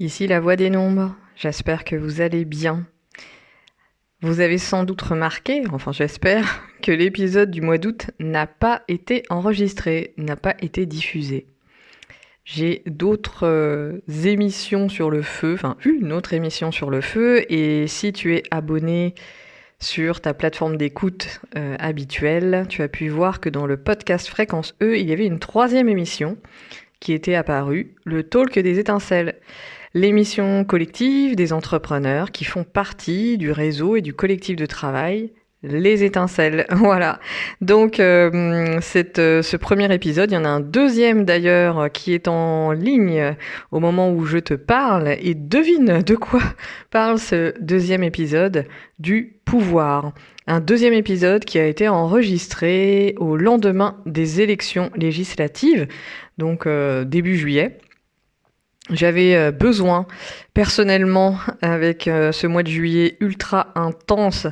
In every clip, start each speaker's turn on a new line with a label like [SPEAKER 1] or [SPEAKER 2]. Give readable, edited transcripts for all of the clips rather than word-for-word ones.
[SPEAKER 1] Ici la voix des nombres, j'espère que vous allez bien. Vous avez sans doute remarqué, enfin j'espère, que l'épisode du mois d'août n'a pas été enregistré, n'a pas été diffusé. J'ai d'autres émissions sur le feu, enfin une autre émission sur le feu, et si tu es abonné sur ta plateforme d'écoute habituelle, tu as pu voir que dans le podcast Fréquence E, il y avait une troisième émission qui était apparue, le Talk des étincelles. L'émission collective des entrepreneurs qui font partie du réseau et du collectif de travail Les Étincelles. Voilà. Donc, ce premier épisode, il y en a un deuxième d'ailleurs qui est en ligne au moment où je te parle. Et devine de quoi parle ce deuxième épisode? Du pouvoir. Un deuxième épisode qui a été enregistré au lendemain des élections législatives, donc début juillet. J'avais besoin, personnellement, avec ce mois de juillet ultra intense,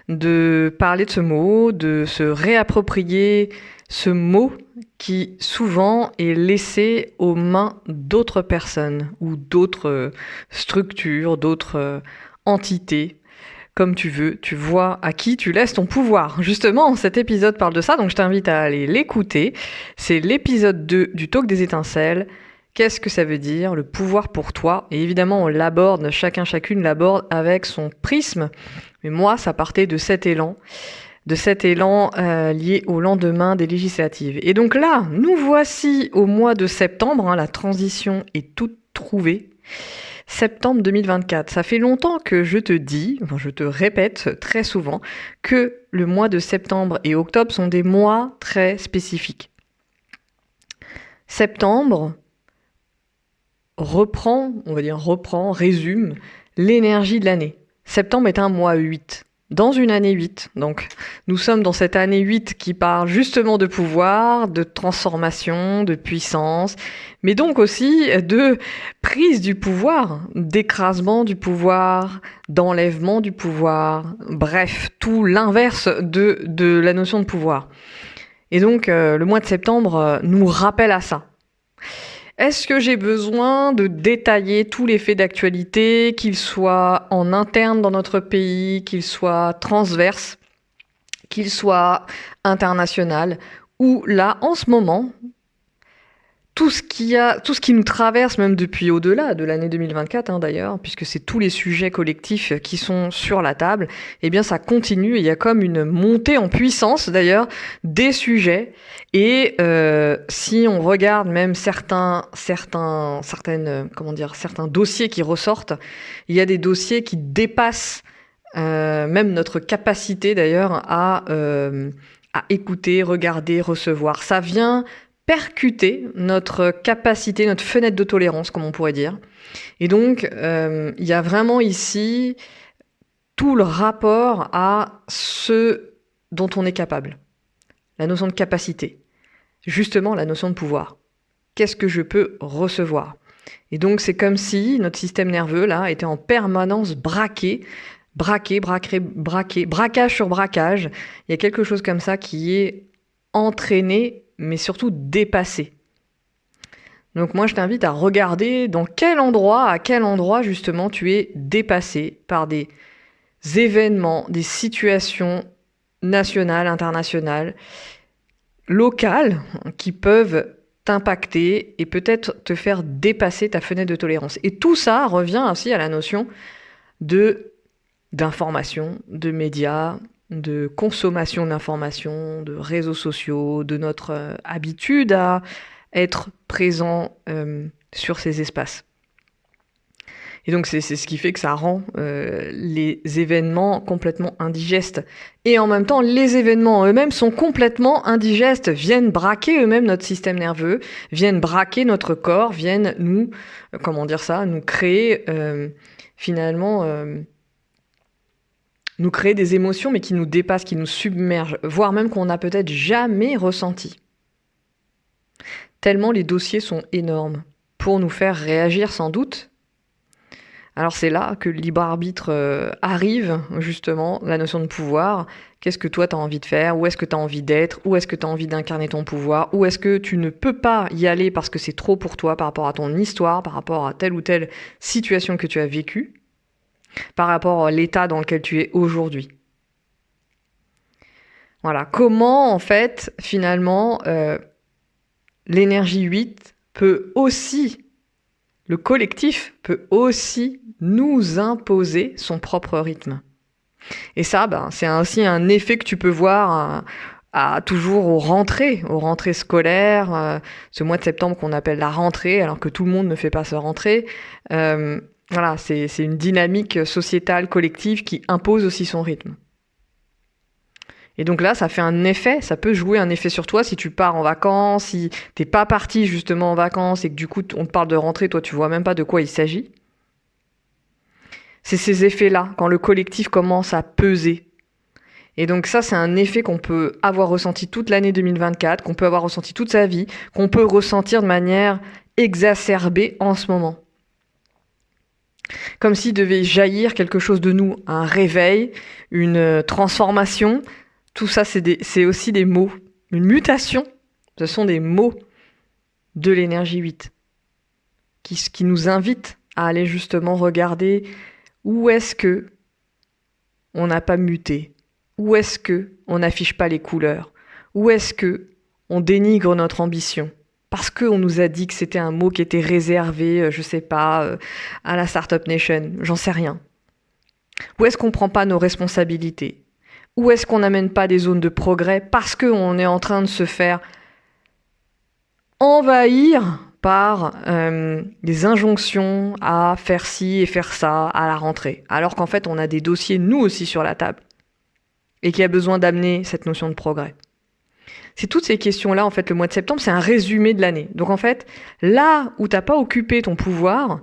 [SPEAKER 1] de parler de ce mot, de se réapproprier ce mot qui souvent est laissé aux mains d'autres personnes ou d'autres structures, d'autres entités. Comme tu veux, tu vois à qui tu laisses ton pouvoir. Justement, cet épisode parle de ça, donc je t'invite à aller l'écouter. C'est l'épisode 2 du Talk des étincelles. Qu'est-ce que ça veut dire, le pouvoir pour toi? Et évidemment, on l'aborde, chacune l'aborde avec son prisme. Mais moi, ça partait de cet élan lié au lendemain des législatives. Et donc là, nous voici au mois de septembre, la transition est toute trouvée. Septembre 2024, ça fait longtemps que je te répète très souvent, que le mois de septembre et octobre sont des mois très spécifiques. Septembre résume l'énergie de l'année. Septembre est un mois 8. Dans une année 8. Donc, nous sommes dans cette année 8 qui parle justement de pouvoir, de transformation, de puissance, mais donc aussi de prise du pouvoir, d'écrasement du pouvoir, d'enlèvement du pouvoir, bref, tout l'inverse de la notion de pouvoir. Et donc, le mois de septembre nous rappelle à ça. Est-ce que j'ai besoin de détailler tous les faits d'actualité, qu'ils soient en interne dans notre pays, qu'ils soient transverses, qu'ils soient internationaux, ou là, en ce moment, tout ce qui nous traverse, même depuis au-delà de l'année 2024 d'ailleurs, puisque c'est tous les sujets collectifs qui sont sur la table, eh bien ça continue, il y a comme une montée en puissance d'ailleurs des sujets, et si on regarde même certains dossiers qui ressortent, il y a des dossiers qui dépassent même notre capacité d'ailleurs à écouter, regarder, recevoir. Ça vient percuter notre capacité, notre fenêtre de tolérance, comme on pourrait dire. Et donc, il y a vraiment ici tout le rapport à ce dont on est capable. La notion de capacité. Justement, la notion de pouvoir. Qu'est-ce que je peux recevoir? Et donc, c'est comme si notre système nerveux, là, était en permanence braquage sur braquage. Il y a quelque chose comme ça qui est entraîné, mais surtout dépassé. Donc moi, je t'invite à regarder à quel endroit justement tu es dépassé par des événements, des situations nationales, internationales, locales, qui peuvent t'impacter et peut-être te faire dépasser ta fenêtre de tolérance. Et tout ça revient aussi à la notion d'information, de médias, de consommation d'informations, de réseaux sociaux, de notre habitude à être présent sur ces espaces. Et donc c'est ce qui fait que ça rend les événements complètement indigestes. Et en même temps, les événements eux-mêmes sont complètement indigestes, viennent braquer eux-mêmes notre système nerveux, viennent braquer notre corps, viennent nous créer nous créer des émotions, mais qui nous dépassent, qui nous submergent, voire même qu'on n'a peut-être jamais ressenti. Tellement les dossiers sont énormes pour nous faire réagir sans doute Alors c'est là que le libre arbitre arrive, justement, la notion de pouvoir. Qu'est-ce que toi tu as envie de faire? Où est-ce que tu as envie d'être? Où est-ce que tu as envie d'incarner ton pouvoir? Où est-ce que tu ne peux pas y aller parce que c'est trop pour toi par rapport à ton histoire, par rapport à telle ou telle situation que tu as vécue, par rapport à l'état dans lequel tu es aujourd'hui? Voilà, comment en fait, finalement, l'énergie 8 peut aussi, le collectif peut aussi nous imposer son propre rythme. Et ça, c'est aussi un effet que tu peux voir toujours aux rentrées scolaires, ce mois de septembre qu'on appelle la rentrée, alors que tout le monde ne fait pas sa rentrée. Voilà, c'est une dynamique sociétale collective qui impose aussi son rythme. Et donc là, ça fait un effet, ça peut jouer un effet sur toi si tu pars en vacances, si t'es pas parti justement en vacances et que du coup on te parle de rentrée, toi tu vois même pas de quoi il s'agit. C'est ces effets-là, quand le collectif commence à peser. Et donc ça, c'est un effet qu'on peut avoir ressenti toute l'année 2024, qu'on peut avoir ressenti toute sa vie, qu'on peut ressentir de manière exacerbée en ce moment. Comme s'il devait jaillir quelque chose de nous, un réveil, une transformation. Tout ça, c'est aussi des mots. Une mutation, ce sont des mots de l'énergie 8 qui nous invitent à aller justement regarder où est-ce que on n'a pas muté, où est-ce que on n'affiche pas les couleurs, où est-ce que on dénigre notre ambition parce qu'on nous a dit que c'était un mot qui était réservé, je sais pas, à la Startup Nation, j'en sais rien. Où est-ce qu'on prend pas nos responsabilités? Où est-ce qu'on n'amène pas des zones de progrès parce qu'on est en train de se faire envahir par des injonctions à faire ci et faire ça à la rentrée, alors qu'en fait on a des dossiers nous aussi sur la table et qu'il y a besoin d'amener cette notion de progrès. C'est toutes ces questions-là, en fait, le mois de septembre, c'est un résumé de l'année. Donc en fait, là où t'as pas occupé ton pouvoir,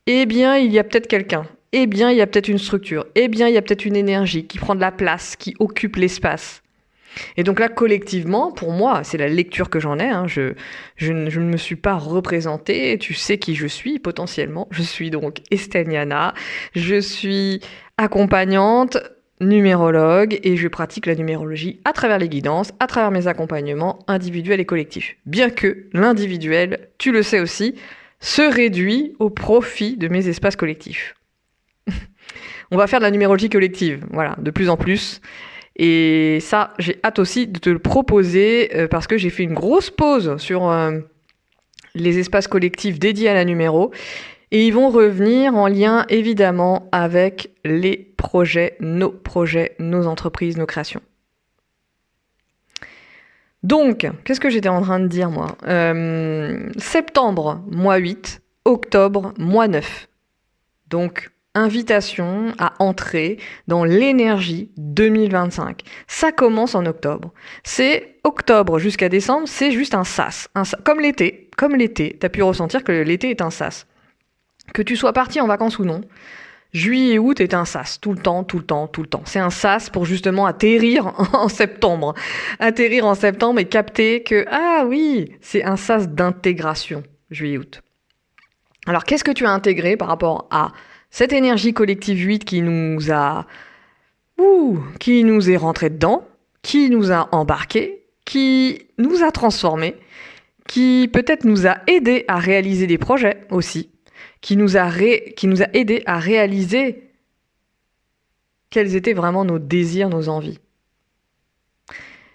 [SPEAKER 1] eh bien il y a peut-être quelqu'un. Eh bien, il y a peut-être une structure. Eh bien, il y a peut-être une énergie qui prend de la place, qui occupe l'espace. Et donc là, collectivement, pour moi, c'est la lecture que j'en ai. Je ne me suis pas représentée. Tu sais qui je suis, potentiellement. Je suis donc Esteniana. Je suis accompagnante, numérologue, et je pratique la numérologie à travers les guidances, à travers mes accompagnements individuels et collectifs. Bien que l'individuel, tu le sais aussi, se réduit au profit de mes espaces collectifs. On va faire de la numérologie collective, voilà, de plus en plus. Et ça, j'ai hâte aussi de te le proposer parce que j'ai fait une grosse pause sur les espaces collectifs dédiés à la numéro. Et ils vont revenir en lien évidemment avec les projets, nos entreprises, nos créations. Donc, qu'est-ce que j'étais en train de dire moi? Septembre, mois 8, octobre, mois 9. Donc, invitation à entrer dans l'énergie 2025. Ça commence en octobre. C'est octobre jusqu'à décembre, c'est juste un sas. Comme l'été, t'as pu ressentir que l'été est un sas. Que tu sois parti en vacances ou non, juillet et août est un sas, tout le temps. C'est un sas pour justement atterrir en septembre. Atterrir en septembre et capter que, ah oui, c'est un sas d'intégration, juillet et août. Alors, qu'est-ce que tu as intégré par rapport à cette énergie collective 8 qui nous est rentrée dedans, qui nous a embarqués, qui nous a transformés, qui peut-être nous a aidés à réaliser des projets aussi, qui nous a aidés à réaliser quels étaient vraiment nos désirs, nos envies,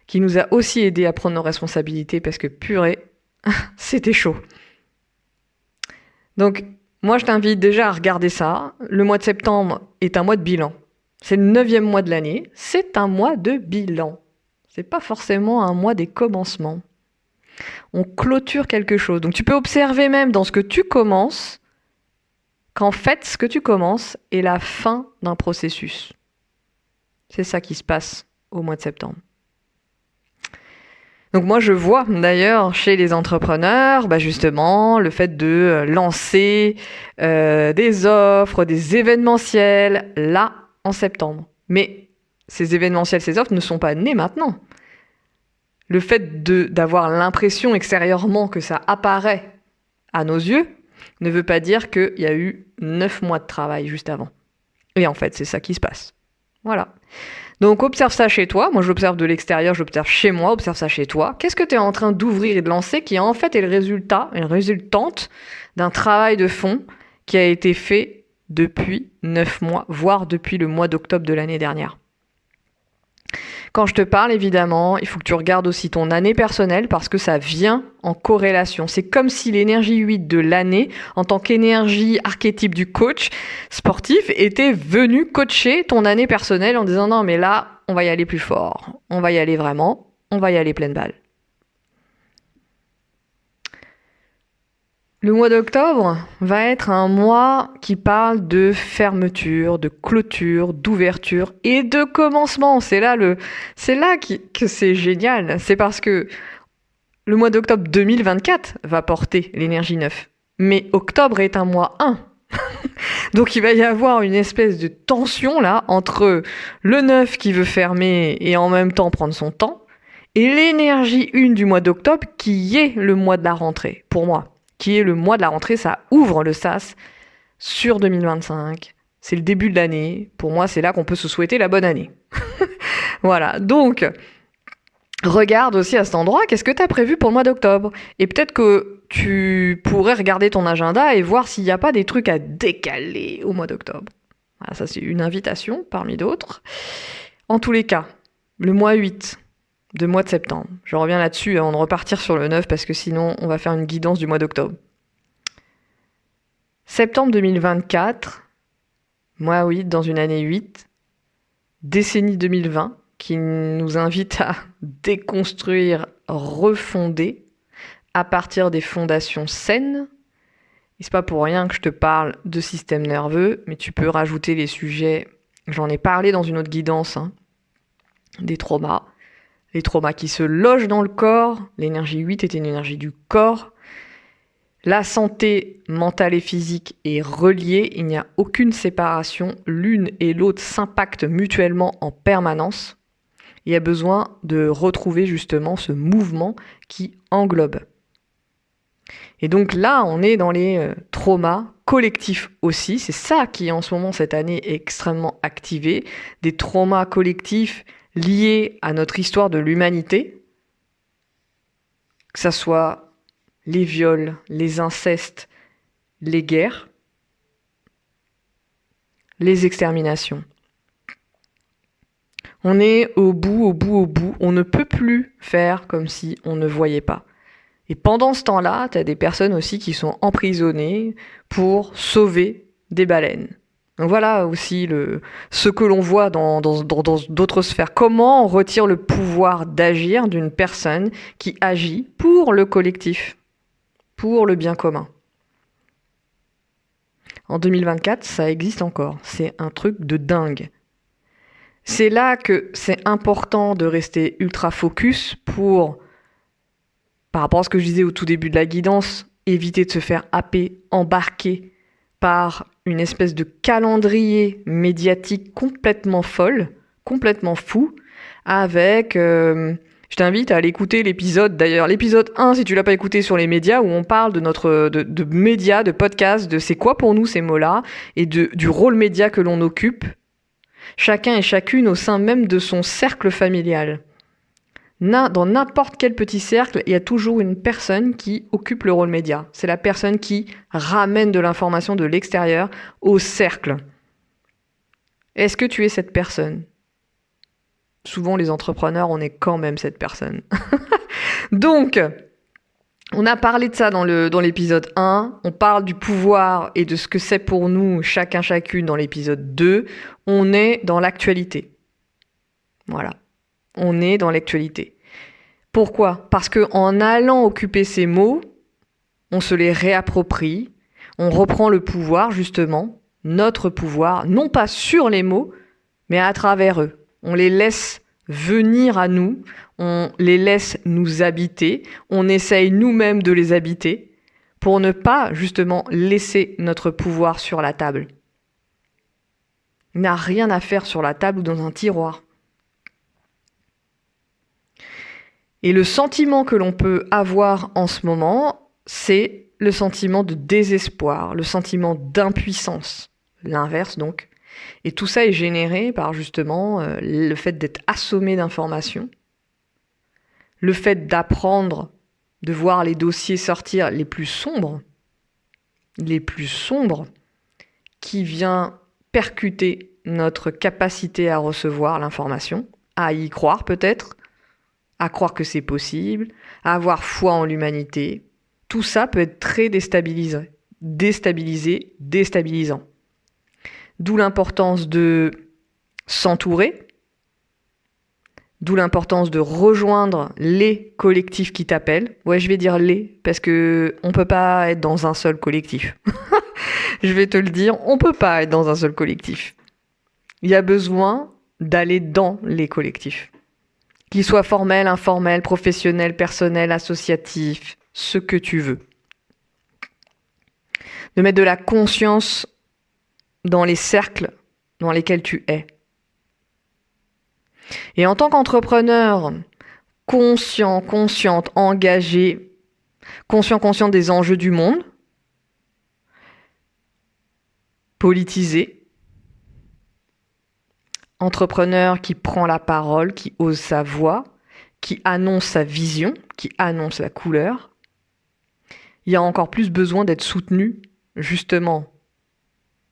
[SPEAKER 1] qui nous a aussi aidés à prendre nos responsabilités parce que purée, c'était chaud. Donc, moi, je t'invite déjà à regarder ça. Le mois de septembre est un mois de bilan. C'est le 9e mois de l'année. C'est un mois de bilan. C'est pas forcément un mois des commencements. On clôture quelque chose. Donc, tu peux observer même dans ce que tu commences qu'en fait, ce que tu commences est la fin d'un processus. C'est ça qui se passe au mois de septembre. Donc moi, je vois d'ailleurs chez les entrepreneurs, justement, le fait de lancer des offres, des événementiels, là, en septembre. Mais ces événementiels, ces offres ne sont pas nés maintenant. Le fait d'avoir l'impression extérieurement que ça apparaît à nos yeux ne veut pas dire qu'il y a eu 9 mois de travail juste avant. Et en fait, c'est ça qui se passe. Voilà. Donc observe ça chez toi. Moi, je l'observe de l'extérieur, je l'observe chez moi, observe ça chez toi. Qu'est-ce que tu es en train d'ouvrir et de lancer qui en fait est le résultat, une résultante d'un travail de fond qui a été fait depuis 9 mois, voire depuis le mois d'octobre de l'année dernière. Quand je te parle, évidemment, il faut que tu regardes aussi ton année personnelle parce que ça vient en corrélation. C'est comme si l'énergie 8 de l'année, en tant qu'énergie archétype du coach sportif, était venue coacher ton année personnelle en disant non mais là, on va y aller plus fort, on va y aller vraiment, on va y aller pleine balle. Le mois d'octobre va être un mois qui parle de fermeture, de clôture, d'ouverture et de commencement. C'est là que c'est génial. C'est parce que le mois d'octobre 2024 va porter l'énergie 9. Mais octobre est un mois 1. Donc il va y avoir une espèce de tension là entre le 9 qui veut fermer et en même temps prendre son temps et l'énergie 1 du mois d'octobre qui est le mois de la rentrée pour moi. Qui est le mois de la rentrée, ça ouvre le sas sur 2025. C'est le début de l'année. Pour moi, c'est là qu'on peut se souhaiter la bonne année. Voilà, donc regarde aussi à cet endroit, qu'est-ce que tu as prévu pour le mois d'octobre? Et peut-être que tu pourrais regarder ton agenda et voir s'il n'y a pas des trucs à décaler au mois d'octobre. Voilà, ça c'est une invitation parmi d'autres. En tous les cas, le mois 8... de mois de septembre. Je reviens là-dessus avant de repartir sur le 9 parce que sinon on va faire une guidance du mois d'octobre. Septembre 2024, mois 8 dans une année 8, décennie 2020 qui nous invite à déconstruire, refonder à partir des fondations saines. Et c'est pas pour rien que je te parle de système nerveux, mais tu peux rajouter les sujets, j'en ai parlé dans une autre guidance, des traumas. Les traumas qui se logent dans le corps, l'énergie 8 est une énergie du corps. La santé mentale et physique est reliée, il n'y a aucune séparation, l'une et l'autre s'impactent mutuellement en permanence. Il y a besoin de retrouver justement ce mouvement qui englobe. Et donc là, on est dans les traumas collectifs aussi, c'est ça qui en ce moment cette année est extrêmement activé, des traumas collectifs liés à notre histoire de l'humanité, que ça soit les viols, les incestes, les guerres, les exterminations. On est au bout, on ne peut plus faire comme si on ne voyait pas. Et pendant ce temps-là, tu as des personnes aussi qui sont emprisonnées pour sauver des baleines. Donc voilà aussi ce que l'on voit dans d'autres sphères. Comment on retire le pouvoir d'agir d'une personne qui agit pour le collectif, pour le bien commun. En 2024, ça existe encore. C'est un truc de dingue. C'est là que c'est important de rester ultra focus pour, par rapport à ce que je disais au tout début de la guidance, éviter de se faire happer, embarquer par une espèce de calendrier médiatique complètement folle, complètement fou, avec... je t'invite à aller écouter l'épisode, d'ailleurs, l'épisode 1, si tu l'as pas écouté sur les médias, où on parle de médias, de podcasts, de c'est quoi pour nous ces mots-là, et du rôle média que l'on occupe, chacun et chacune au sein même de son cercle familial. Dans n'importe quel petit cercle, il y a toujours une personne qui occupe le rôle média. C'est la personne qui ramène de l'information de l'extérieur au cercle. Est-ce que tu es cette personne ? Souvent, les entrepreneurs, on est quand même cette personne. Donc, on a parlé de ça dans l'épisode 1. On parle du pouvoir et de ce que c'est pour nous, chacun, chacune, dans l'épisode 2. On est dans l'actualité. Voilà. On est dans l'actualité. Pourquoi ? Parce qu'en allant occuper ces mots, on se les réapproprie, on reprend le pouvoir, justement, notre pouvoir, non pas sur les mots, mais à travers eux. On les laisse venir à nous, on les laisse nous habiter, on essaye nous-mêmes de les habiter pour ne pas, justement, laisser notre pouvoir sur la table. Il n'a rien à faire sur la table ou dans un tiroir. Et le sentiment que l'on peut avoir en ce moment, c'est le sentiment de désespoir, le sentiment d'impuissance, l'inverse donc. Et tout ça est généré par justement le fait d'être assommé d'informations, le fait d'apprendre, de voir les dossiers sortir les plus sombres, qui vient percuter notre capacité à recevoir l'information, à y croire peut-être, à croire que c'est possible, à avoir foi en l'humanité. Tout ça peut être très déstabilisant. D'où l'importance de s'entourer, d'où l'importance de rejoindre les collectifs qui t'appellent. Ouais, je vais dire les, parce que on peut pas être dans un seul collectif. Je vais te le dire, on peut pas être dans un seul collectif. Il y a besoin d'aller dans les collectifs. Qu'ils soient formels, informels, professionnels, personnels, associatifs, ce que tu veux. De mettre de la conscience dans les cercles dans lesquels tu es. Et en tant qu'entrepreneur conscient, consciente, engagé, conscient des enjeux du monde, politisé, entrepreneur qui prend la parole, qui ose sa voix, qui annonce sa vision, qui annonce la couleur, il y a encore plus besoin d'être soutenu, justement,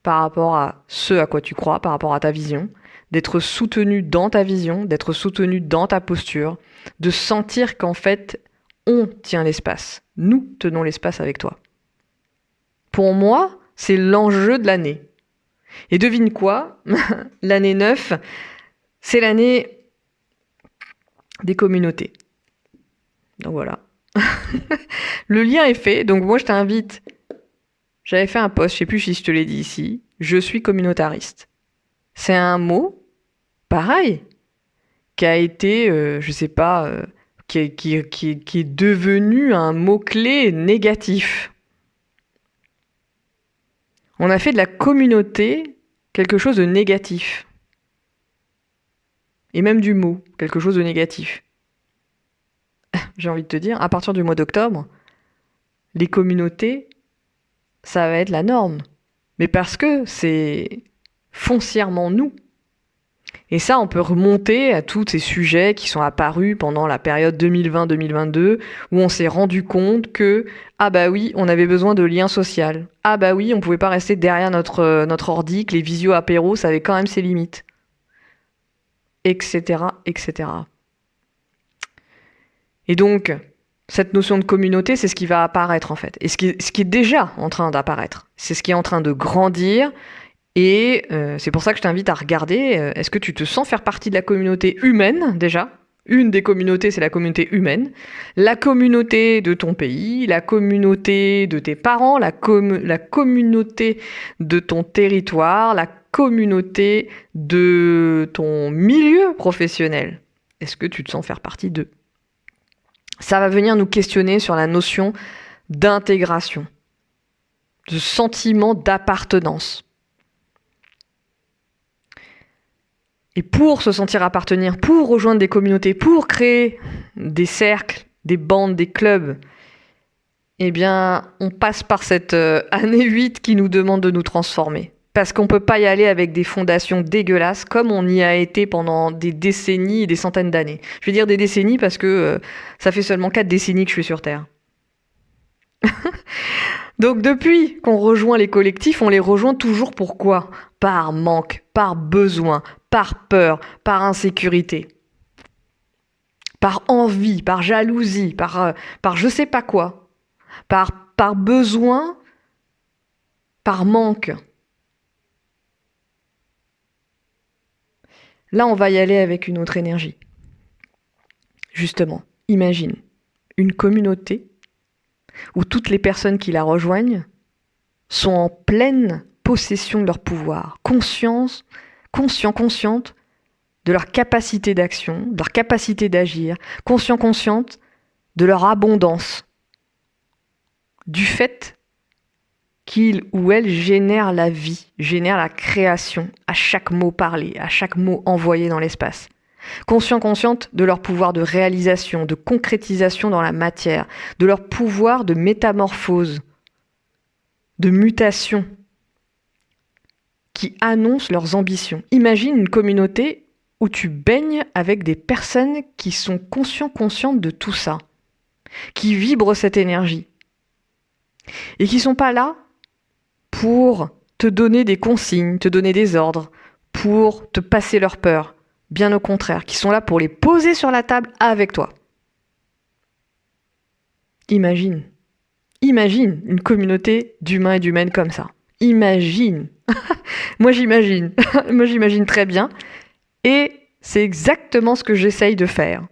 [SPEAKER 1] par rapport à ce à quoi tu crois, par rapport à ta vision, d'être soutenu dans ta vision, d'être soutenu dans ta posture, de sentir qu'en fait, on tient l'espace. Nous tenons l'espace avec toi. Pour moi, c'est l'enjeu de l'année. Et devine quoi? L'année 9, c'est l'année des communautés. Donc voilà. Le lien est fait, donc moi je t'invite. J'avais fait un post, je sais plus si je te l'ai dit ici. Je suis communautariste. C'est un mot, pareil, qui a été, je sais pas, qui est devenu un mot-clé négatif. On a fait de la communauté quelque chose de négatif. Et même du mot, quelque chose de négatif. J'ai envie de te dire, à partir du mois d'octobre, les communautés, ça va être la norme. Mais parce que c'est foncièrement nous. Et ça, on peut remonter à tous ces sujets qui sont apparus pendant la période 2020-2022, où on s'est rendu compte que, ah bah oui, on avait besoin de lien social. Ah bah oui, on pouvait pas rester derrière notre ordi, que les visio apéros, ça avait quand même ses limites. Etc., etc. Et donc, cette notion de communauté, c'est ce qui va apparaître en fait. Et ce qui est déjà en train d'apparaître. C'est ce qui est en train de grandir. Et c'est pour ça que je t'invite à regarder, est-ce que tu te sens faire partie de la communauté humaine déjà? Une des communautés, c'est la communauté humaine. La communauté de ton pays, la communauté de tes parents, la communauté de ton territoire, la communauté de ton milieu professionnel. Est-ce que tu te sens faire partie d'eux? Ça va venir nous questionner sur la notion d'intégration, de sentiment d'appartenance. Et pour se sentir appartenir, pour rejoindre des communautés, pour créer des cercles, des bandes, des clubs, eh bien, on passe par cette année 8 qui nous demande de nous transformer. Parce qu'on ne peut pas y aller avec des fondations dégueulasses comme on y a été pendant des décennies et des centaines d'années. Je vais dire des décennies parce que ça fait seulement 4 décennies que je suis sur Terre. Donc depuis qu'on rejoint les collectifs, on les rejoint toujours pourquoi? Par manque, par besoin, par peur, par insécurité, par envie, par jalousie, par je sais pas quoi, par besoin, par manque. Là, on va y aller avec une autre énergie. Justement, imagine une communauté où toutes les personnes qui la rejoignent sont en pleine possession de leur pouvoir, conscientes de leur capacité d'action, de leur capacité d'agir, conscientes de leur abondance, du fait qu'ils ou elles génèrent la vie, génèrent la création à chaque mot parlé, à chaque mot envoyé dans l'espace. Conscientes de leur pouvoir de réalisation, de concrétisation dans la matière, de leur pouvoir de métamorphose de mutation qui annoncent leurs ambitions. Imagine une communauté où tu baignes avec des personnes qui sont conscientes de tout ça, qui vibrent cette énergie et qui sont pas là pour te donner des consignes, te donner des ordres, pour te passer leur peur. Bien au contraire, qui sont là pour les poser sur la table avec toi. Imagine une communauté d'humains et d'humaines comme ça. Imagine. Moi j'imagine très bien. Et c'est exactement ce que j'essaye de faire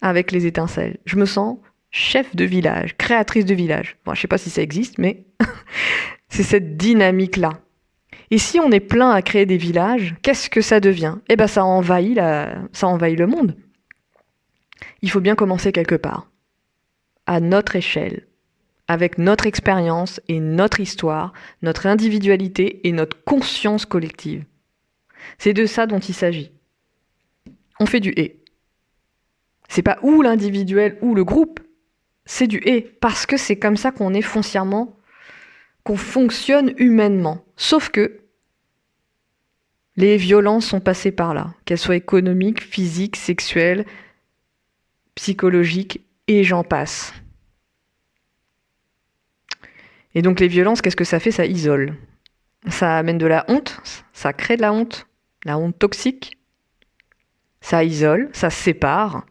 [SPEAKER 1] avec les étincelles. Je me sens chef de village, créatrice de village. Bon, je sais pas si ça existe, mais c'est cette dynamique-là. Et si on est plein à créer des villages, qu'est-ce que ça devient ? Eh ben, ça envahit le monde. Il faut bien commencer quelque part, à notre échelle, avec notre expérience et notre histoire, notre individualité et notre conscience collective. C'est de ça dont il s'agit. On fait du « et ». C'est pas ou l'individuel ou le groupe, c'est du « et », parce que c'est comme ça qu'on est foncièrement, qu'on fonctionne humainement. Sauf que les violences sont passées par là, qu'elles soient économiques, physiques, sexuelles, psychologiques, et j'en passe. Et donc les violences, qu'est-ce que ça fait ? Ça isole. Ça amène de la honte, ça crée de la honte toxique. Ça isole, ça sépare.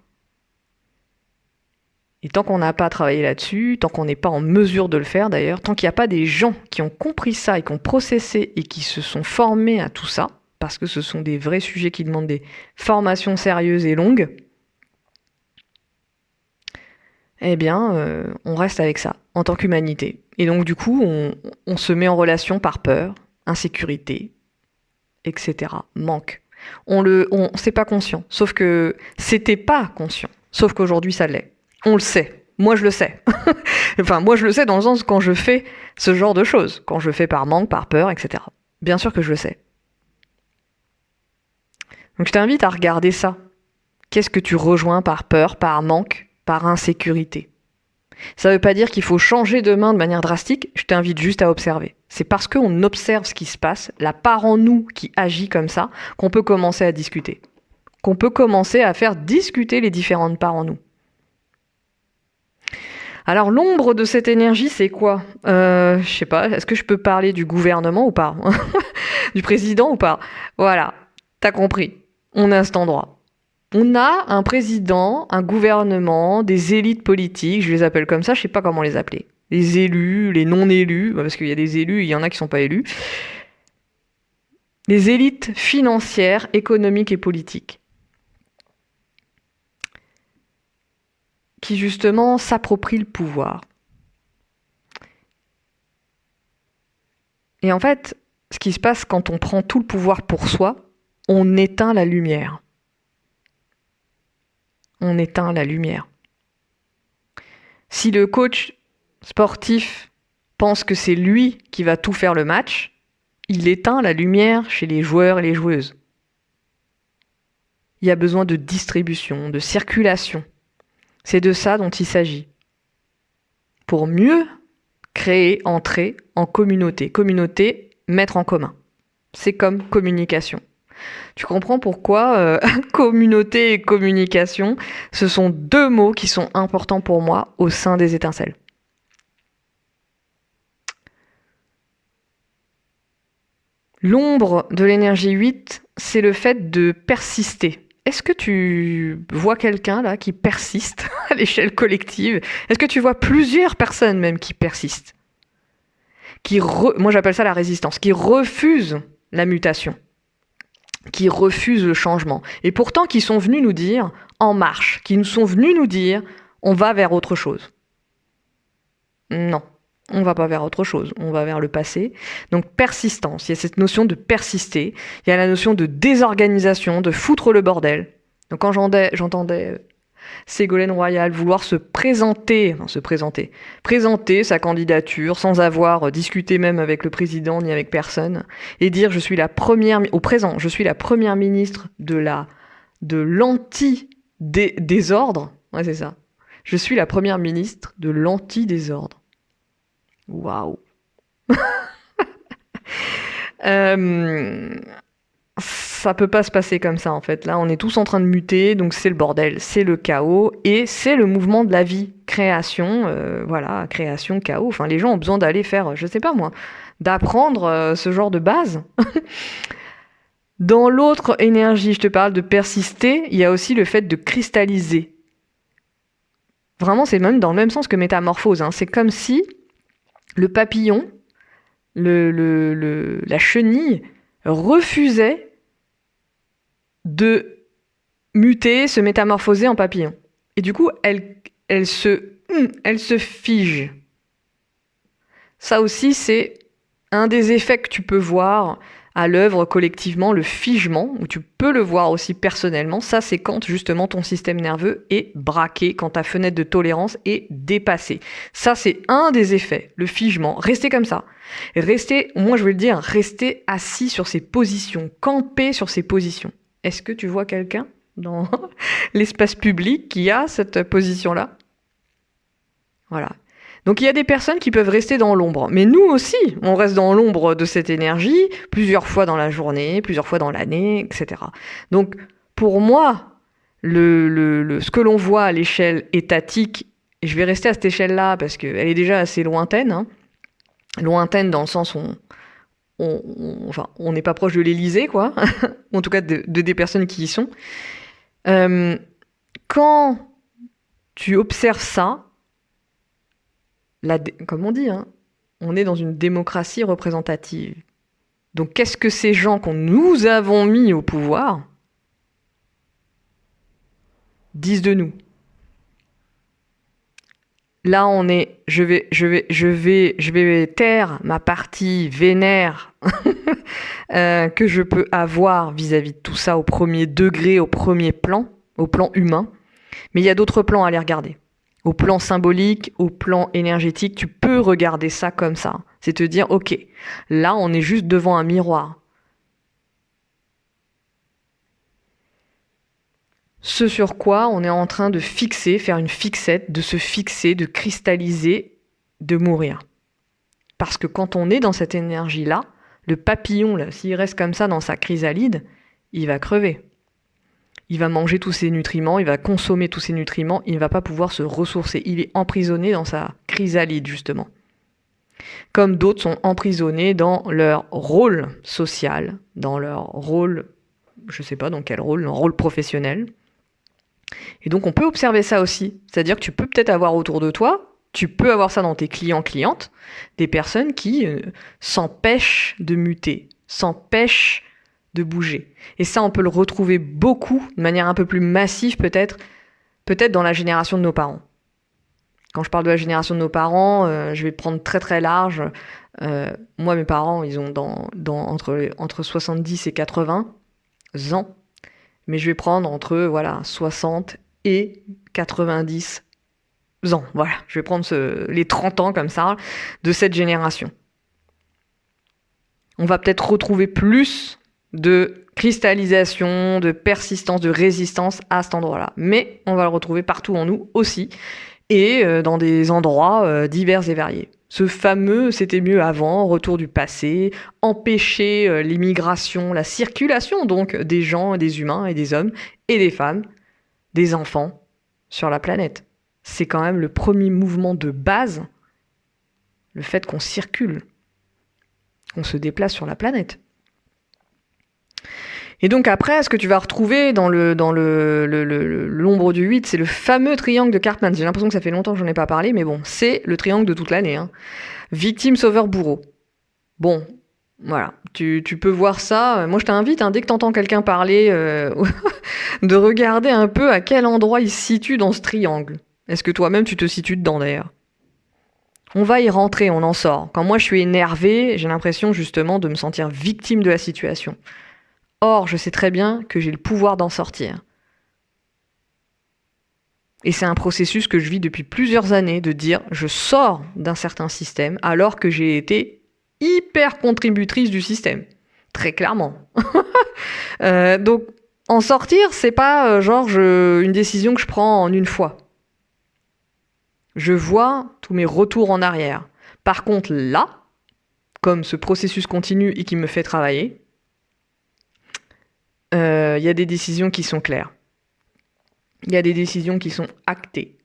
[SPEAKER 1] Et tant qu'on n'a pas travaillé là-dessus, tant qu'on n'est pas en mesure de le faire d'ailleurs, tant qu'il n'y a pas des gens qui ont compris ça et qui ont processé et qui se sont formés à tout ça, parce que ce sont des vrais sujets qui demandent des formations sérieuses et longues, eh bien, on reste avec ça, en tant qu'humanité. Et donc, du coup, on se met en relation par peur, insécurité, etc. Manque. C'est pas conscient. Sauf que c'était pas conscient. Sauf qu'aujourd'hui, ça l'est. On le sait. Moi, je le sais. Enfin, moi, je le sais dans le sens quand je fais ce genre de choses. Quand je fais par manque, par peur, etc. Bien sûr que je le sais. Donc, je t'invite à regarder ça. Qu'est-ce que tu rejoins par peur, par manque, par insécurité ? Ça ne veut pas dire qu'il faut changer demain de manière drastique, je t'invite juste à observer. C'est parce qu'on observe ce qui se passe, la part en nous qui agit comme ça, qu'on peut commencer à discuter. Qu'on peut commencer à faire discuter les différentes parts en nous. Alors l'ombre de cette énergie, c'est quoi ? Je sais pas, est-ce que je peux parler du gouvernement ou pas ? Du président ou pas ? Voilà, t'as compris, on est à cet endroit. On a un président, un gouvernement, des élites politiques, je les appelle comme ça, je sais pas comment les appeler. Les élus, les non-élus, parce qu'il y a des élus, il y en a qui sont pas élus. Les élites financières, économiques et politiques. Qui justement s'approprient le pouvoir. Et en fait, ce qui se passe quand on prend tout le pouvoir pour soi, on éteint la lumière. On éteint la lumière. Si le coach sportif pense que c'est lui qui va tout faire le match, il éteint la lumière chez les joueurs et les joueuses. Il y a besoin de distribution, de circulation. C'est de ça dont il s'agit. Pour mieux créer, entrer en communauté. Communauté, mettre en commun. C'est comme communication. Tu comprends pourquoi communauté et communication, ce sont deux mots qui sont importants pour moi au sein des étincelles. L'ombre de l'énergie 8, c'est le fait de persister. Est-ce que tu vois quelqu'un là qui persiste à l'échelle collective ? Est-ce que tu vois plusieurs personnes même qui persistent ? Moi j'appelle ça la résistance, qui refusent la mutation, qui refusent le changement. Et pourtant qui sont venus nous dire, en marche, qui nous sont venus nous dire, on va vers autre chose. Non, on va pas vers autre chose, on va vers le passé. Donc persistance, il y a cette notion de persister, il y a la notion de désorganisation, de foutre le bordel. Donc quand j'entendais Ségolène Royal vouloir présenter sa candidature sans avoir discuté même avec le président ni avec personne, et dire je suis la première ministre de l'anti-désordre. Ouais, c'est ça. Je suis la première ministre de l'anti-désordre. Waouh. Euh, Ça peut pas se passer comme ça en fait. Là, on est tous en train de muter, donc c'est le bordel, c'est le chaos et c'est le mouvement de la vie. Création, voilà, création, chaos. Enfin, les gens ont besoin d'aller faire, je sais pas moi, d'apprendre ce genre de base. Dans l'autre énergie, je te parle de persister, il y a aussi le fait de cristalliser. Vraiment, c'est même dans le même sens que métamorphose, hein. C'est comme si le papillon, la chenille, refusait de muter, se métamorphoser en papillon. Et du coup, elle se fige. Ça aussi, c'est un des effets que tu peux voir à l'œuvre collectivement, le figement, où tu peux le voir aussi personnellement. Ça, c'est quand justement ton système nerveux est braqué, quand ta fenêtre de tolérance est dépassée. Ça, c'est un des effets, le figement. Restez comme ça. Restez, moi je veux le dire, restez assis sur ses positions, camper sur ses positions. Est-ce que tu vois quelqu'un dans l'espace public qui a cette position-là? Voilà. Donc il y a des personnes qui peuvent rester dans l'ombre. Mais nous aussi, on reste dans l'ombre de cette énergie plusieurs fois dans la journée, plusieurs fois dans l'année, etc. Donc pour moi, ce que l'on voit à l'échelle étatique, et je vais rester à cette échelle-là parce qu'elle est déjà assez lointaine, hein, lointaine dans le sens où on n'est pas proche de l'Élysée, quoi, en tout cas des personnes qui y sont. Quand tu observes ça, comme on dit, hein, on est dans une démocratie représentative. Donc qu'est-ce que ces gens que nous avons mis au pouvoir disent de nous? Là, je vais taire ma partie vénère que je peux avoir vis-à-vis de tout ça au premier degré, au premier plan, au plan humain. Mais il y a d'autres plans à aller regarder. Au plan symbolique, au plan énergétique, tu peux regarder ça comme ça. C'est te dire, ok, là, on est juste devant un miroir. Ce sur quoi on est en train de fixer, faire une fixette, de se fixer, de cristalliser, de mourir. Parce que quand on est dans cette énergie-là, le papillon, là, s'il reste comme ça dans sa chrysalide, il va crever. Il va manger tous ses nutriments, il va consommer tous ses nutriments, il ne va pas pouvoir se ressourcer. Il est emprisonné dans sa chrysalide, justement. Comme d'autres sont emprisonnés dans leur rôle social, dans leur rôle, je ne sais pas dans quel rôle, leur rôle professionnel. Et donc on peut observer ça aussi. C'est-à-dire que tu peux peut-être avoir autour de toi, tu peux avoir ça dans tes clients-clientes, des personnes qui s'empêchent de muter, s'empêchent de bouger. Et ça, on peut le retrouver beaucoup, de manière un peu plus massive peut-être dans la génération de nos parents. Quand je parle de la génération de nos parents, je vais prendre très très large. Moi, mes parents, ils ont entre 70 et 80 ans. Mais je vais prendre entre 60 et 90 ans. Voilà, je vais prendre les 30 ans comme ça, de cette génération. On va peut-être retrouver plus de cristallisation, de persistance, de résistance à cet endroit-là. Mais on va le retrouver partout en nous aussi, et dans des endroits divers et variés. Ce fameux « c'était mieux avant », retour du passé, empêcher l'immigration, la circulation donc des gens, des humains et des hommes et des femmes, des enfants sur la planète. C'est quand même le premier mouvement de base, le fait qu'on circule, qu'on se déplace sur la planète. Et donc après, ce que tu vas retrouver dans l'ombre du 8, c'est le fameux triangle de Cartman. J'ai l'impression que ça fait longtemps que j'en ai pas parlé, mais bon, c'est le triangle de toute l'année. Hein. Victime, sauveur, bourreau. Bon, voilà, tu peux voir ça. Moi, je t'invite, dès que t'entends quelqu'un parler, de regarder un peu à quel endroit il se situe dans ce triangle. Est-ce que toi-même, tu te situes dedans, d'ailleurs ? On va y rentrer, on en sort. Quand moi, je suis énervée, j'ai l'impression, justement, de me sentir victime de la situation. Or, je sais très bien que j'ai le pouvoir d'en sortir. Et c'est un processus que je vis depuis plusieurs années, de dire je sors d'un certain système alors que j'ai été hyper contributrice du système. Très clairement. Donc, en sortir, c'est pas une décision que je prends en une fois. Je vois tous mes retours en arrière. Par contre, là, comme ce processus continu et qui me fait travailler, il y a des décisions qui sont claires. Il y a des décisions qui sont actées.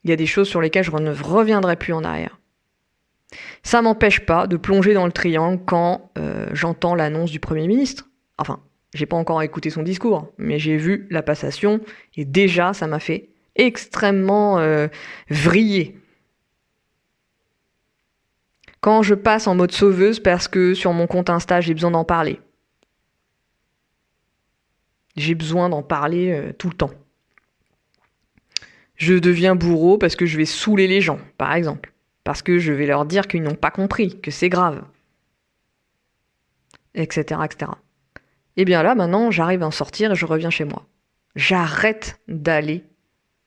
[SPEAKER 1] Il y a des choses sur lesquelles je ne reviendrai plus en arrière. Ça m'empêche pas de plonger dans le triangle quand j'entends l'annonce du Premier ministre. Enfin, j'ai pas encore écouté son discours, mais j'ai vu la passation et déjà, ça m'a fait extrêmement vriller. Quand je passe en mode sauveuse parce que sur mon compte Insta, j'ai besoin d'en parler. J'ai besoin d'en parler tout le temps. Je deviens bourreau parce que je vais saouler les gens, par exemple. Parce que je vais leur dire qu'ils n'ont pas compris, que c'est grave. Etc., etc. Et bien là, maintenant, j'arrive à en sortir et je reviens chez moi. J'arrête d'aller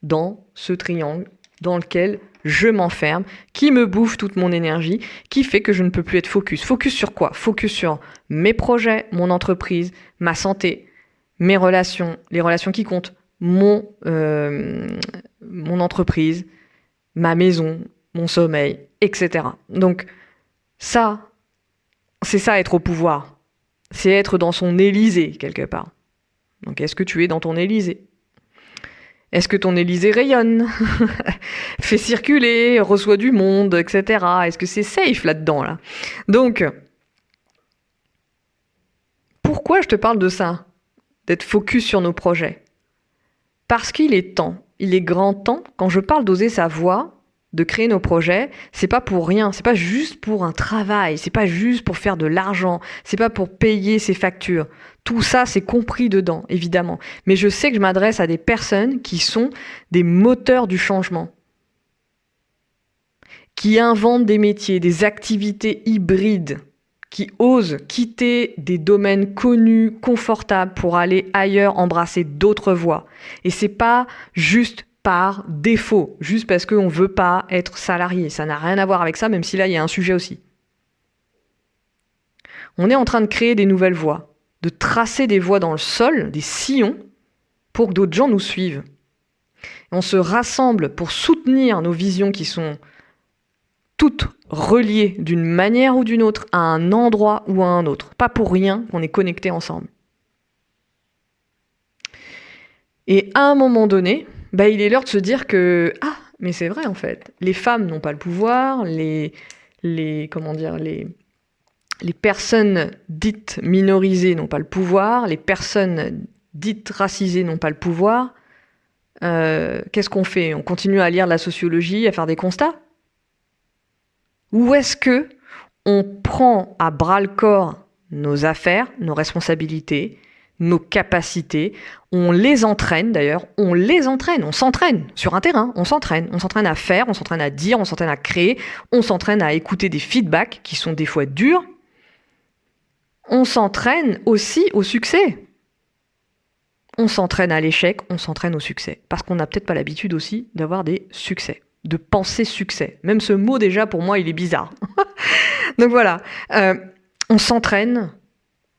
[SPEAKER 1] dans ce triangle dans lequel je m'enferme, qui me bouffe toute mon énergie, qui fait que je ne peux plus être focus. Focus sur quoi ? Focus sur mes projets, mon entreprise, ma santé, mes relations, les relations qui comptent, mon entreprise, ma maison, mon sommeil, etc. Donc ça, c'est ça être au pouvoir. C'est être dans son Élysée, quelque part. Donc est-ce que tu es dans ton Élysée ? Est-ce que ton Élysée rayonne, fait circuler, reçoit du monde, etc. Est-ce que c'est safe là-dedans, là ? Donc, pourquoi je te parle de ça ? D'être focus sur nos projets ? Parce qu'il est temps, il est grand temps, quand je parle d'oser sa voix, de créer nos projets, c'est pas pour rien, c'est pas juste pour un travail, c'est pas juste pour faire de l'argent, c'est pas pour payer ses factures. Tout ça, c'est compris dedans, évidemment. Mais je sais que je m'adresse à des personnes qui sont des moteurs du changement, qui inventent des métiers, des activités hybrides, qui osent quitter des domaines connus, confortables, pour aller ailleurs, embrasser d'autres voies. Et c'est pas juste par défaut, juste parce qu'on ne veut pas être salarié. Ça n'a rien à voir avec ça, même si là, il y a un sujet aussi. On est en train de créer des nouvelles voies, de tracer des voies dans le sol, des sillons, pour que d'autres gens nous suivent. Et on se rassemble pour soutenir nos visions qui sont toutes reliées d'une manière ou d'une autre à un endroit ou à un autre. Pas pour rien qu'on est connectés ensemble. Et à un moment donné, il est l'heure de se dire que mais c'est vrai en fait, les femmes n'ont pas le pouvoir, les personnes dites minorisées n'ont pas le pouvoir, les personnes dites racisées n'ont pas le pouvoir. Qu'est-ce qu'on fait ? On continue à lire la sociologie, à faire des constats ? Ou est-ce que on prend à bras-le-corps nos affaires, nos responsabilités, nos capacités, on les entraîne d'ailleurs, on s'entraîne sur un terrain, on s'entraîne à faire, on s'entraîne à dire, on s'entraîne à créer, on s'entraîne à écouter des feedbacks qui sont des fois durs, on s'entraîne aussi au succès. On s'entraîne à l'échec, on s'entraîne au succès. Parce qu'on n'a peut-être pas l'habitude aussi d'avoir des succès, de penser succès. Même ce mot déjà pour moi il est bizarre. Donc voilà, on s'entraîne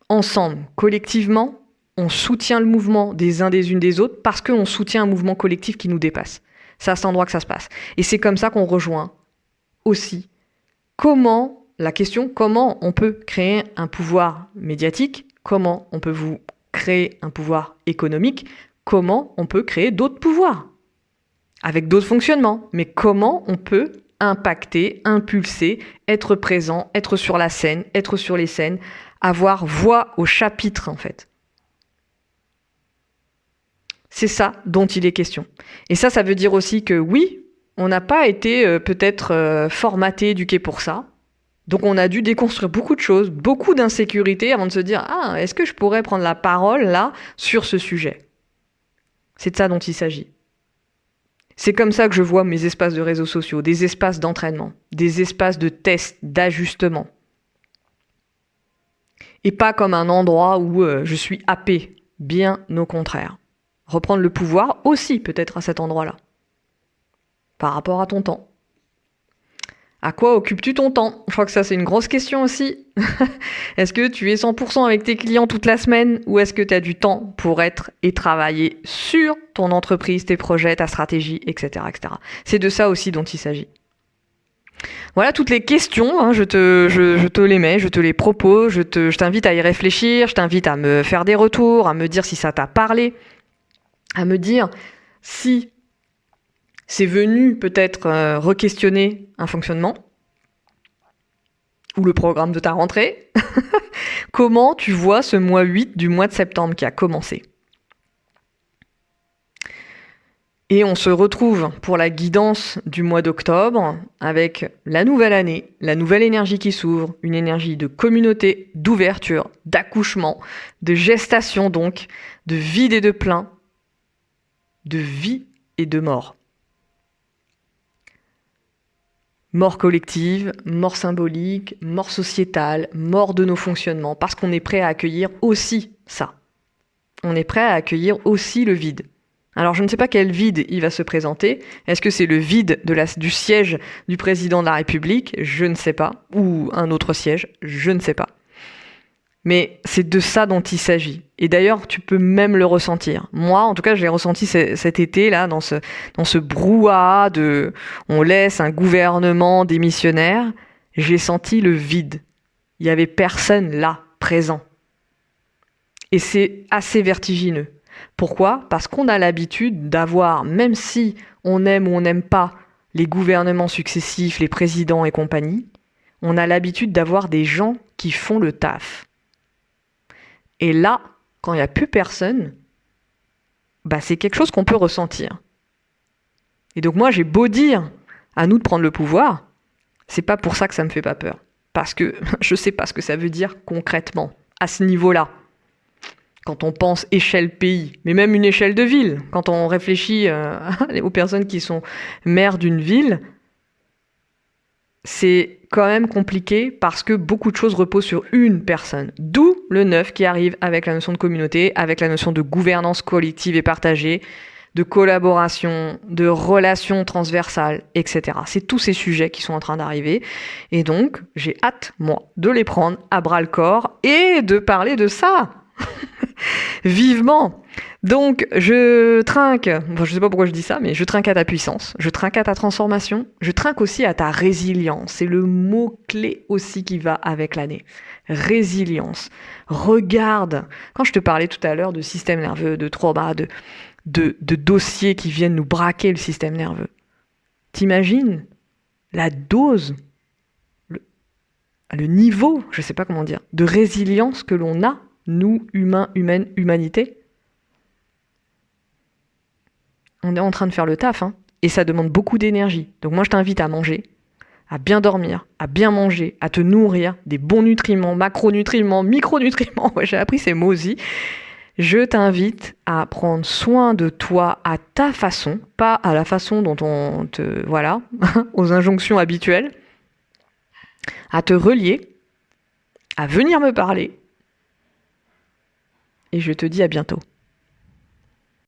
[SPEAKER 1] ensemble, collectivement, on soutient le mouvement des uns des unes des autres parce qu'on soutient un mouvement collectif qui nous dépasse. C'est à cet endroit que ça se passe. Et c'est comme ça qu'on rejoint aussi comment on peut créer un pouvoir médiatique, comment on peut créer un pouvoir économique, comment on peut créer d'autres pouvoirs avec d'autres fonctionnements, mais comment on peut impacter, impulser, être présent, être sur la scène, être sur les scènes, avoir voix au chapitre en fait. C'est ça dont il est question. Et ça veut dire aussi que oui, on n'a pas été peut-être formaté, éduqué pour ça. Donc on a dû déconstruire beaucoup de choses, beaucoup d'insécurité avant de se dire « est-ce que je pourrais prendre la parole là sur ce sujet ?» C'est de ça dont il s'agit. C'est comme ça que je vois mes espaces de réseaux sociaux, des espaces d'entraînement, des espaces de test, d'ajustement. Et pas comme un endroit où je suis happé, bien au contraire. Reprendre le pouvoir aussi peut-être à cet endroit-là, par rapport à ton temps. À quoi occupes-tu ton temps ? Je crois que ça, c'est une grosse question aussi. Est-ce que tu es 100% avec tes clients toute la semaine ou est-ce que tu as du temps pour être et travailler sur ton entreprise, tes projets, ta stratégie, etc., etc. C'est de ça aussi dont il s'agit. Voilà toutes les questions, hein, je te les mets, je te les propose, je t'invite à y réfléchir, je t'invite à me faire des retours, à me dire si ça t'a parlé, à me dire si c'est venu peut-être re-questionner un fonctionnement ou le programme de ta rentrée. Comment tu vois ce mois 8 du mois de septembre qui a commencé? Et on se retrouve pour la guidance du mois d'octobre avec la nouvelle année, la nouvelle énergie qui s'ouvre, une énergie de communauté, d'ouverture, d'accouchement, de gestation donc, de vide et de plein, de vie et de mort. Mort collective, mort symbolique, mort sociétale, mort de nos fonctionnements, parce qu'on est prêt à accueillir aussi ça. On est prêt à accueillir aussi le vide. Alors je ne sais pas quel vide il va se présenter. Est-ce que c'est le vide du siège du président de la République? Je ne sais pas. Ou un autre siège? Je ne sais pas. Mais c'est de ça dont il s'agit. Et d'ailleurs, tu peux même le ressentir. Moi, en tout cas, je l'ai ressenti cet été, là, dans ce brouhaha de on laisse un gouvernement démissionnaire. J'ai senti le vide. Il n'y avait personne là, présent. Et c'est assez vertigineux. Pourquoi? Parce qu'on a l'habitude d'avoir, même si on aime ou on n'aime pas les gouvernements successifs, les présidents et compagnie, on a l'habitude d'avoir des gens qui font le taf. Et là, quand il n'y a plus personne, c'est quelque chose qu'on peut ressentir. Et donc moi, j'ai beau dire à nous de prendre le pouvoir, c'est pas pour ça que ça me fait pas peur. Parce que je sais pas ce que ça veut dire concrètement, à ce niveau-là. Quand on pense échelle pays, mais même une échelle de ville, quand on réfléchit aux personnes qui sont maires d'une ville, c'est quand même compliqué parce que beaucoup de choses reposent sur une personne. D'où le 9 qui arrive avec la notion de communauté, avec la notion de gouvernance collective et partagée, de collaboration, de relations transversales, etc. C'est tous ces sujets qui sont en train d'arriver. Et donc, j'ai hâte, moi, de les prendre à bras-le-corps et de parler de ça vivement. Donc, je trinque, je sais pas pourquoi je dis ça, mais je trinque à ta puissance, je trinque à ta transformation, je trinque aussi à ta résilience. C'est le mot-clé aussi qui va avec l'année. Résilience. Regarde, quand je te parlais tout à l'heure de système nerveux, de trauma, de dossiers qui viennent nous braquer le système nerveux, t'imagines la dose, le niveau, je sais pas comment dire, de résilience que l'on a, nous, humains, humaines, humanité? On est en train de faire le taf, hein, et ça demande beaucoup d'énergie. Donc moi, je t'invite à manger, à bien dormir, à bien manger, à te nourrir des bons nutriments, macronutriments, micronutriments. Ouais, j'ai appris ces mots aussi. Je t'invite à prendre soin de toi à ta façon, pas à la façon dont on te... Voilà, aux injonctions habituelles. À te relier, à venir me parler. Et je te dis à bientôt.